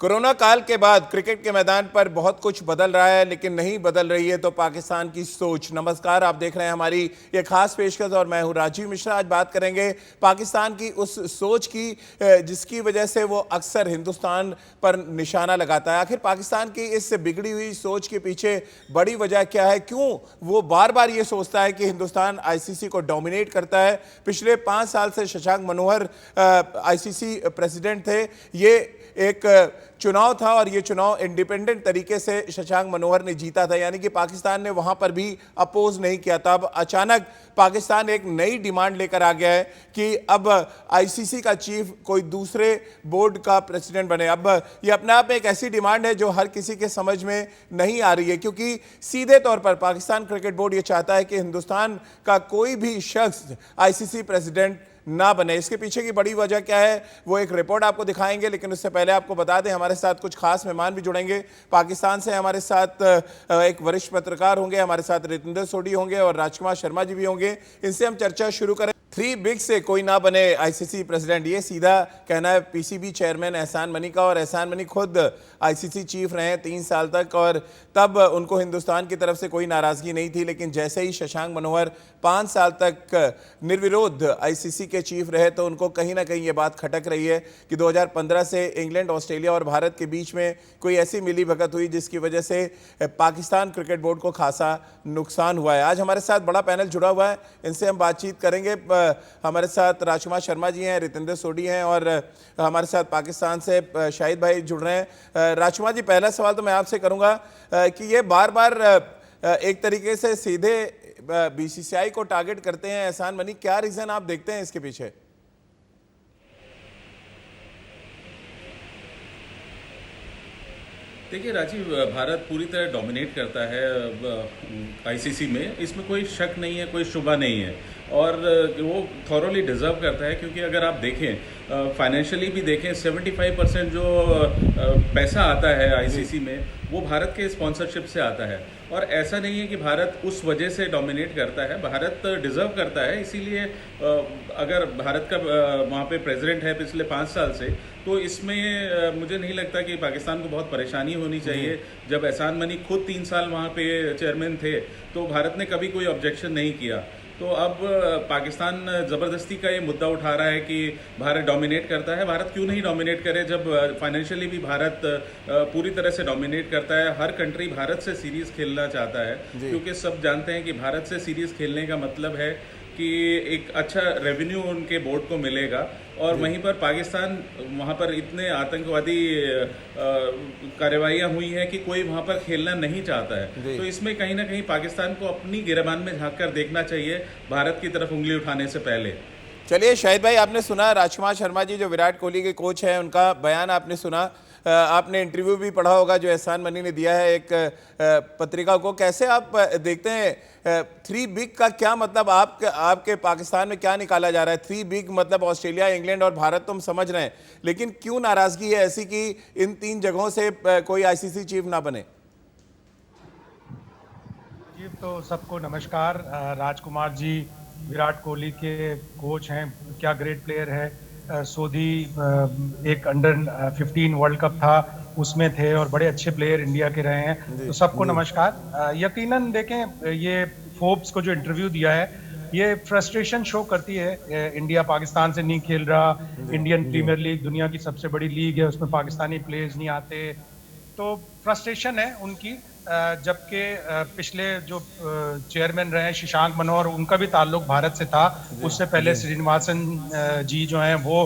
Corona काल के बाद क्रिकेट के मैदान पर बहुत कुछ बदल रहा है, लेकिन नहीं बदल रही है तो पाकिस्तान की सोच। नमस्कार, आप देख रहे हैं हमारी ये खास पेशकश और मैं हूं राजीव मिश्रा। आज बात करेंगे पाकिस्तान की उस सोच की जिसकी वजह से वो अक्सर हिंदुस्तान पर निशाना लगाता है। आखिर पाकिस्तान की इस बिगड़ी हुई सोच के पीछे बड़ी वजह क्या है? क्यों वो बार बार ये सोचता है कि हिंदुस्तान आईसीसी को डोमिनेट करता है? पिछले 5 साल से शशांक मनोहर आईसीसी प्रेसिडेंट थे। ये एक चुनाव था और ये चुनाव इंडिपेंडेंट तरीके से शशांक मनोहर ने जीता था, यानी कि पाकिस्तान ने वहां पर भी अपोज नहीं किया था। अब अचानक पाकिस्तान एक नई डिमांड लेकर आ गया है कि अब आईसीसी का चीफ कोई दूसरे बोर्ड का प्रेसिडेंट बने। अब ये अपने आप में एक ऐसी डिमांड है जो हर किसी के समझ में नहीं आ रही है, क्योंकि सीधे तौर पर पाकिस्तान क्रिकेट बोर्ड ये चाहता है कि हिंदुस्तान का कोई भी शख्स आईसीसी प्रेसिडेंट ना बने। इसके पीछे की बड़ी वजह क्या है वो एक रिपोर्ट आपको दिखाएंगे, लेकिन उससे पहले आपको बता दें हमारे साथ कुछ खास मेहमान भी जुड़ेंगे। पाकिस्तान से हमारे साथ एक वरिष्ठ पत्रकार होंगे, हमारे साथ रितेंद्र सोडी होंगे और राजकुमार शर्मा जी भी होंगे। इनसे हम चर्चा शुरू करें। 3 बिग से कोई ना बने आईसीसी प्रेसिडेंट, ये सीधा कहना है पीसीबी चेयरमैन एहसान मनी का। और एहसान मनी खुद आईसीसी चीफ रहे हैं 3 साल तक और तब उनको हिंदुस्तान की तरफ से कोई नाराजगी नहीं थी, लेकिन जैसे ही शशांक मनोहर 5 साल तक निर्विरोध आईसीसी के चीफ रहे तो उनको कहीं ना कहीं ये बात खटक रही है कि 2015 से इंग्लैंड, ऑस्ट्रेलिया और भारत के बीच में कोई ऐसी मिली भगत हुई जिसकी वजह से पाकिस्तान क्रिकेट बोर्ड को खासा नुकसान हुआ है। आज हमारे साथ बड़ा पैनल जुड़ा हुआ है, इनसे हम बातचीत करेंगे। हमारे साथ राजकुमार शर्मा जी हैं, रितेंद्र सोडी हैं और हमारे साथ पाकिस्तान से शाहिद भाई जुड़ रहे हैं। राजकुमार जी, पहला सवाल तो मैं आपसे करूंगा कि ये बार बार एक तरीके से सीधे बीसीसीआई को टारगेट करते हैं एहसान मनी, क्या रीजन आप देखते हैं इसके पीछे? देखिए राजीव, भारत पूरी तरह डोमिनेट करता है आईसीसी में, इसमें कोई शक नहीं है, कोई शुबा नहीं है और वो थॉरोली डिज़र्व करता है। क्योंकि अगर आप देखें फाइनेंशियली भी देखें, 75% जो पैसा आता है आईसीसी में वो भारत के स्पॉन्सरशिप से आता है। और ऐसा नहीं है कि भारत उस वजह से डोमिनेट करता है, भारत डिज़र्व करता है। इसीलिए अगर भारत का वहाँ पे प्रेसिडेंट है पिछले 5 साल से, तो इसमें मुझे नहीं लगता कि पाकिस्तान को बहुत परेशानी होनी चाहिए। जब एहसान मनी खुद 3 साल वहाँ पे चेयरमैन थे तो भारत ने कभी कोई ऑब्जेक्शन नहीं किया। तो अब पाकिस्तान ज़बरदस्ती का ये मुद्दा उठा रहा है कि भारत डोमिनेट करता है। भारत क्यों नहीं डोमिनेट करे जब फाइनेंशियली भी भारत पूरी तरह से डोमिनेट करता है। हर कंट्री भारत से सीरीज़ खेलना चाहता है, क्योंकि सब जानते हैं कि भारत से सीरीज़ खेलने का मतलब है कि एक अच्छा रेवेन्यू उनके बोर्ड को मिलेगा। और वहीं पर पाकिस्तान, वहाँ पर इतने आतंकवादी कार्रवाइयाँ हुई हैं कि कोई वहाँ पर खेलना नहीं चाहता है। तो इसमें कहीं ना कहीं पाकिस्तान को अपनी गिरबान में झांक कर देखना चाहिए भारत की तरफ उंगली उठाने से पहले। चलिए शाहिद भाई, आपने सुना राजकुमार शर्मा जी जो विराट कोहली के कोच हैं उनका बयान आपने सुना, आपने इंटरव्यू भी पढ़ा होगा जो एहसान मनी ने दिया है एक पत्रिका को। कैसे आप देखते हैं 3 बिग का क्या मतलब? आपके पाकिस्तान में क्या निकाला जा रहा है? 3 बिग मतलब ऑस्ट्रेलिया, इंग्लैंड और भारत तो हम समझ रहे हैं, लेकिन क्यों नाराजगी है ऐसी कि इन 3 जगहों से कोई आईसीसी चीफ ना बने? जी, तो सबको नमस्कार। राजकुमार जी विराट कोहली के कोच हैं, क्या ग्रेट प्लेयर है। सोधी एक अंडर 15 वर्ल्ड कप था उसमें थे और बड़े अच्छे प्लेयर इंडिया के रहे हैं। तो सबको नमस्कार। यकीनन देखें, ये फोर्ब्स को जो इंटरव्यू दिया है ये फ्रस्ट्रेशन शो करती है। इंडिया पाकिस्तान से नहीं खेल रहा, इंडियन प्रीमियर लीग दुनिया की सबसे बड़ी लीग है, उसमें पाकिस्तानी प्लेयर्स नहीं आते, तो फ्रस्ट्रेशन है उनकी। जबकि पिछले जो चेयरमैन रहे शशांक मनोहर, उनका भी ताल्लुक भारत से था। उससे पहले श्रीनिवासन जी जो हैं वो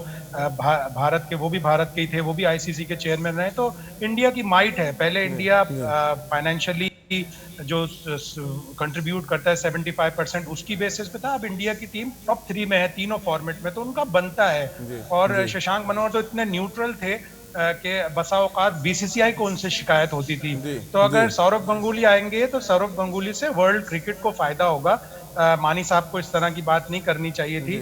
भारत के, वो भी भारत के ही थे, वो भी आईसीसी के चेयरमैन रहे। तो इंडिया की माइट है। पहले इंडिया फाइनेंशियली जो कंट्रीब्यूट करता है 75%, उसकी बेसिस पे था। अब इंडिया की टीम टॉप 3 में है तीनों फॉर्मेट में, तो उनका बनता है। और शशांक मनोहर तो इतने न्यूट्रल थे कि बसा औकात बीसीसीआई को उनसे शिकायत होती थी। तो अगर सौरभ गंगुली आएंगे तो सौरभ गंगुली से वर्ल्ड क्रिकेट को फायदा होगा। मानी साहब को इस तरह की बात नहीं करनी चाहिए थी।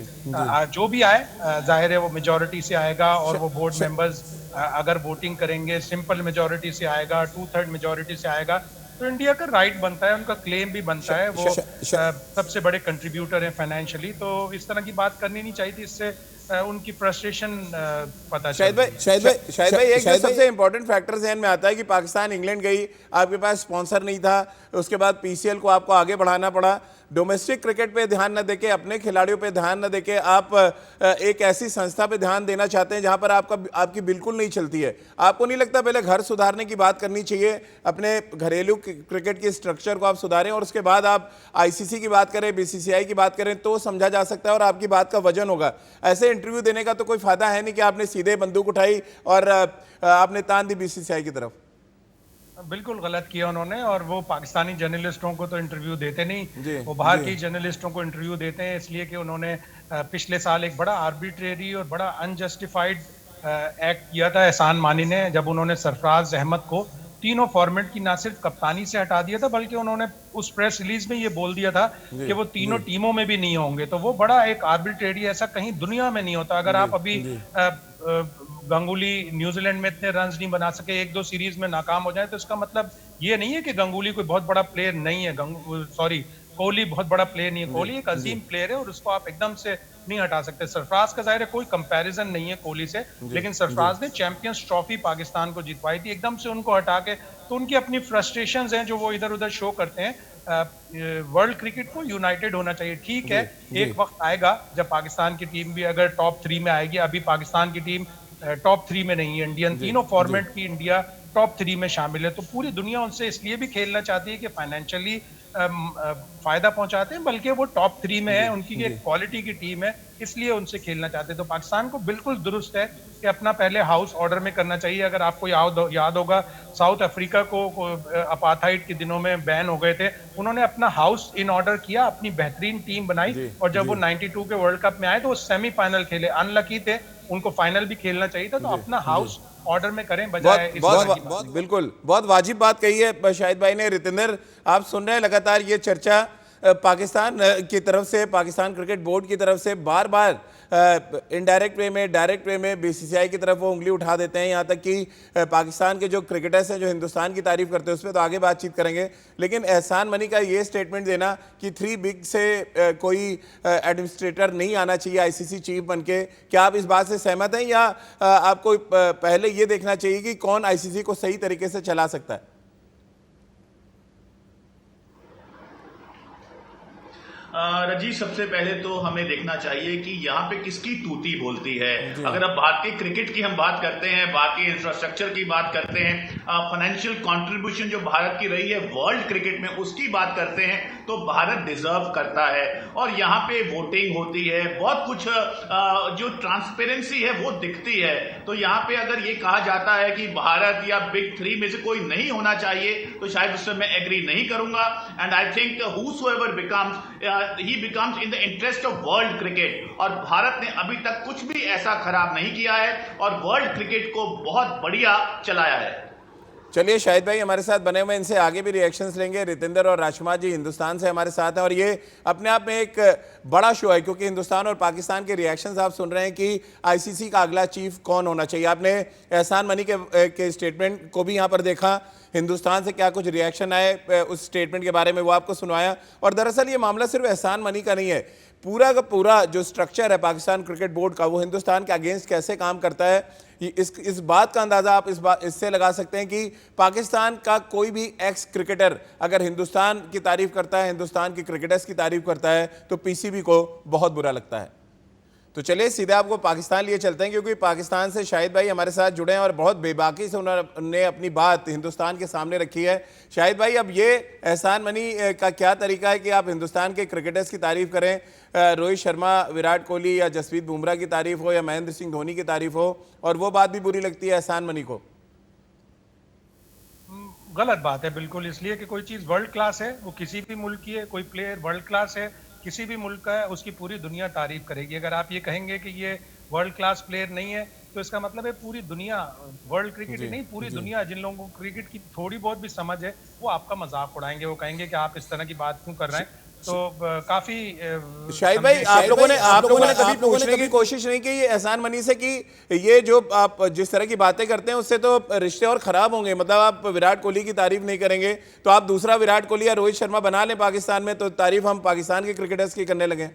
जो भी आए जाहिर है वो मेजॉरिटी से आएगा और वो बोर्ड मेंबर्स अगर वोटिंग करेंगे सिंपल मेजॉरिटी से आएगा, 2/3 मेजॉरिटी से आएगा। तो इंडिया का राइट बनता है, उनका क्लेम भी बनता है। वो श- सबसे बड़े कंट्रीब्यूटर हैं फाइनेंशियली, तो इस तरह की बात करनी नहीं चाहिए थी। इससे उनकी फ्रस्ट्रेशन पता शाहिद चल भाई, शाहिद भाई, एक जो सबसे इंपॉर्टेंट फैक्टर ध्यान में आता है कि पाकिस्तान इंग्लैंड गई, आपके पास स्पॉन्सर नहीं था, उसके बाद पीसीएल को आपको आगे बढ़ाना पड़ा। डोमेस्टिक क्रिकेट पे ध्यान न देके, अपने खिलाड़ियों पे ध्यान न देके, आप एक ऐसी संस्था पे ध्यान देना चाहते हैं जहां पर आपकी बिल्कुल नहीं चलती है। आपको नहीं लगता पहले घर सुधारने की बात करनी चाहिए, अपने घरेलू क्रिकेट के स्ट्रक्चर को आप सुधारें और उसके बाद आप आईसीसी की बात करें, बीसीसीआई की बात करें, तो समझा जा सकता है और आपकी बात का वजन होगा। ऐसे इंटरव्यू देने का तो कोई फायदा है नहीं कि आपने सीधे बंदूक उठाई और आपने तान दी बीसीसीआई की तरफ। बिल्कुल गलत किया उन्होंने। और वो पाकिस्तानी जर्नलिस्टों को तो इंटरव्यू देते जी, नहीं, वो बाहर जी। की जर्नलिस्टों को इंटरव्यू देते हैं, इसलिए कि उन्होंने पिछले साल एक बड़ा आर्बिट्रेरी और बड़ा अनजस्टिफाइड एक्ट किया था एहसान मानी ने, जब उन्होंने सरफराज अहमद को तीनों फॉर्मेट की ना सिर्फ कप्तानी से हटा दिया था, बल्कि उन्होंने उस प्रेस रिलीज में ये बोल दिया था कि वो तीनों टीमों में भी नहीं होंगे। तो वो बड़ा एक आर्बिट्रेरी, ऐसा कहीं दुनिया में नहीं होता। अगर आप अभी गंगुली न्यूजीलैंड में इतने रन्स नहीं बना सके, एक दो सीरीज में नाकाम हो जाए, तो इसका मतलब ये नहीं है कि गंगुली कोई बहुत बड़ा प्लेयर नहीं है। सॉरी, कोहली बहुत बड़ा प्लेयर नहीं है। कोहली एक अजीम प्लेयर है और उसको आप एकदम से नहीं हटा सकते। सरफराज का जाहिर है कोई कंपैरिजन नहीं है कोहली से, लेकिन सरफराज ने चैंपियंस ट्रॉफी पाकिस्तान को जितवाई थी, एकदम से उनको हटा के, तो उनकी अपनी फ्रस्ट्रेशंस हैं जो वो इधर उधर शो करते हैं। वर्ल्ड क्रिकेट को यूनाइटेड होना चाहिए। ठीक है, एक वक्त आएगा जब पाकिस्तान की टीम भी अगर टॉप 3 में आएगी। अभी पाकिस्तान की टीम टॉप 3 में नहीं है, इंडियन तीनों फॉर्मेट की इंडिया टॉप 3 में शामिल है। तो पूरी दुनिया उनसे इसलिए भी खेलना चाहती है कि फाइनेंशियली फायदा पहुंचाते हैं, बल्कि वो टॉप 3 में है, उनकी एक क्वालिटी की टीम है, इसलिए उनसे खेलना चाहते हैं। तो पाकिस्तान को बिल्कुल दुरुस्त है कि अपना पहले हाउस ऑर्डर में करना चाहिए। अगर आपको याद होगा, साउथ अफ्रीका को अपार्थाइड के दिनों में बैन हो गए थे, उन्होंने अपना हाउस इन ऑर्डर किया, अपनी बेहतरीन टीम बनाई, और जब वो 92 के वर्ल्ड कप में आए तो वो सेमीफाइनल खेले। अनलकी थे, उनको फाइनल भी खेलना चाहिए था। तो अपना हाउस ऑर्डर में करें बजाय इस तरह की बात। बिल्कुल, बहुत वाजिब बात कही है शाहिद भाई ने। रितेंद्र, आप सुन रहे हैं लगातार ये चर्चा पाकिस्तान की तरफ से, पाकिस्तान क्रिकेट बोर्ड की तरफ से बार बार इनडायरेक्ट वे में, डायरेक्ट वे में बीसीसीआई की तरफ वो उंगली उठा देते हैं। यहाँ तक कि पाकिस्तान के जो क्रिकेटर्स हैं जो हिंदुस्तान की तारीफ करते हैं, उस पर तो आगे बातचीत करेंगे, लेकिन एहसान मनी का ये स्टेटमेंट देना कि 3 बिग से कोई एडमिनिस्ट्रेटर नहीं आना चाहिए आईसीसी चीफ बन के, क्या आप इस बात से सहमत हैं या आपको पहले ये देखना चाहिए कि कौन आईसीसी को सही तरीके से चला सकता है? रजी, सबसे पहले तो हमें देखना चाहिए कि यहाँ पे किसकी तूती बोलती है। अगर अब भारतीय क्रिकेट की हम बात करते हैं, भारतीय इंफ्रास्ट्रक्चर की बात करते हैं, फाइनेंशियल कंट्रीब्यूशन जो भारत की रही है वर्ल्ड क्रिकेट में, उसकी बात करते हैं, तो भारत डिजर्व करता है। और यहाँ पे वोटिंग होती है, बहुत कुछ जो ट्रांसपेरेंसी है वो दिखती है। तो यहाँ पे अगर ये कहा जाता है कि भारत या बिग 3 में से कोई नहीं होना चाहिए, तो शायद उससे मैं एग्री नहीं करूंगा। And I think whosoever becomes he becomes in the interest of world cricket। और भारत ने अभी तक कुछ भी ऐसा खराब नहीं किया है और वर्ल्ड क्रिकेट को बहुत बढ़िया चलाया है। चलिए, शाहिद भाई हमारे साथ बने हुए, इनसे आगे भी रिएक्शंस लेंगे। रितेंद्र और राजकुमार जी हिंदुस्तान से हमारे साथ हैं और ये अपने आप में एक बड़ा शो है, क्योंकि हिंदुस्तान और पाकिस्तान के रिएक्शंस आप सुन रहे हैं कि आईसीसी का अगला चीफ कौन होना चाहिए। आपने एहसान मनी के स्टेटमेंट को भी यहाँ पर देखा, हिंदुस्तान से क्या कुछ रिएक्शन आए उस स्टेटमेंट के बारे में वो आपको सुनवाया। और दरअसल ये मामला सिर्फ एहसान मनी का नहीं है, पूरा का पूरा जो स्ट्रक्चर है पाकिस्तान क्रिकेट बोर्ड का, वो हिंदुस्तान के अगेंस्ट कैसे काम करता है। इस बात का अंदाजा आप इससे लगा सकते हैं कि पाकिस्तान का कोई भी एक्स क्रिकेटर अगर हिंदुस्तान की तारीफ करता है, हिंदुस्तान के क्रिकेटर्स की तारीफ करता है, तो पीसीबी को बहुत बुरा लगता है। तो चलिए सीधे आपको पाकिस्तान लिए चलते हैं, क्योंकि पाकिस्तान से शाहिद भाई हमारे साथ जुड़े हैं और बहुत बेबाकी से उन्होंने अपनी बात हिंदुस्तान के सामने रखी है। शाहिद भाई, अब ये एहसान मनी का क्या तरीका है कि आप हिंदुस्तान के क्रिकेटर्स की तारीफ करें, रोहित शर्मा, विराट कोहली या जसप्रीत बुमराह की तारीफ हो या महेंद्र सिंह धोनी की तारीफ हो, और वो बात भी बुरी लगती है एहसान मनी को? गलत बात है बिल्कुल, इसलिए कि कोई चीज वर्ल्ड क्लास है, वो किसी भी मुल्क की है, कोई प्लेयर वर्ल्ड क्लास है किसी भी मुल्क का है, उसकी पूरी दुनिया तारीफ करेगी। अगर आप ये कहेंगे कि ये वर्ल्ड क्लास प्लेयर नहीं है, तो इसका मतलब है पूरी दुनिया, वर्ल्ड क्रिकेट ही नहीं पूरी दुनिया, जिन लोगों को क्रिकेट की थोड़ी बहुत भी समझ है, वो आपका मजाक उड़ाएंगे, वो कहेंगे कि आप इस तरह की बात क्यों कर रहे हैं। तो काफी शाहिद भाई, आप लोगों ने कभी पूछने की कोशिश नहीं की एहसान मनी से कि ये जो आप जिस तरह की बातें करते हैं उससे तो रिश्ते और खराब होंगे, मतलब आप विराट कोहली की तारीफ नहीं करेंगे तो आप दूसरा विराट कोहली या रोहित शर्मा बना लें पाकिस्तान में, तो तारीफ हम पाकिस्तान के क्रिकेटर्स की करने लगे।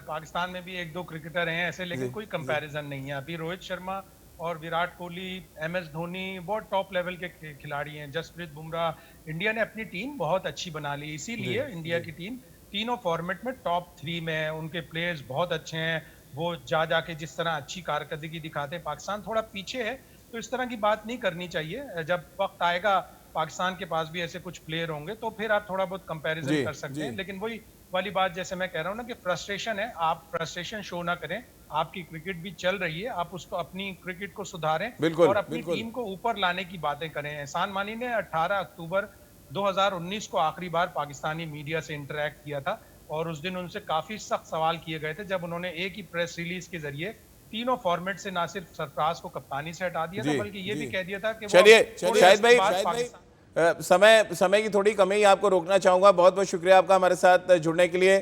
पाकिस्तान में भी एक दो क्रिकेटर हैं ऐसे, लेकिन कोई कंपैरिजन नहीं है। अभी रोहित शर्मा और विराट कोहली, MS धोनी बहुत टॉप लेवल के खिलाड़ी हैं। जसप्रीत बुमराह, इंडिया ने अपनी टीम बहुत अच्छी बना ली, इसीलिए इंडिया की टीम तीनों फॉर्मेट में टॉप 3 में है। उनके प्लेयर्स बहुत अच्छे हैं, वो जाके जिस तरह अच्छी कारकर्दगी दिखाते हैं। पाकिस्तान थोड़ा पीछे है, तो इस तरह की बात नहीं करनी चाहिए। जब वक्त आएगा पाकिस्तान के पास भी ऐसे कुछ प्लेयर होंगे तो फिर आप थोड़ा बहुत कंपैरिजन कर सकते हैं। लेकिन वही वाली बात जैसे मैं कह रहा हूँ ना कि फ्रस्ट्रेशन है, आप फ्रस्ट्रेशन शो ना करें। आपकी क्रिकेट भी चल रही है, आप उसको अपनी क्रिकेट को सुधारें और अपनी टीम को ऊपर लाने की बातें करें। एहसान मानी ने 18 अक्टूबर 2019 को आखिरी बार पाकिस्तानी मीडिया से इंटरैक्ट किया था और उस दिन उनसे काफी सख्त सवाल किए गए थे, जब उन्होंने एक ही प्रेस रिलीज के जरिए तीनों फॉर्मेट से ना सिर्फ सरफराज को कप्तानी से हटा दिया था, बल्कि ये भी कह दिया था कि चलिए शाहिद भाई, समय की थोड़ी कमी, आपको रोकना चाहूंगा। बहुत बहुत शुक्रिया आपका हमारे साथ जुड़ने के लिए।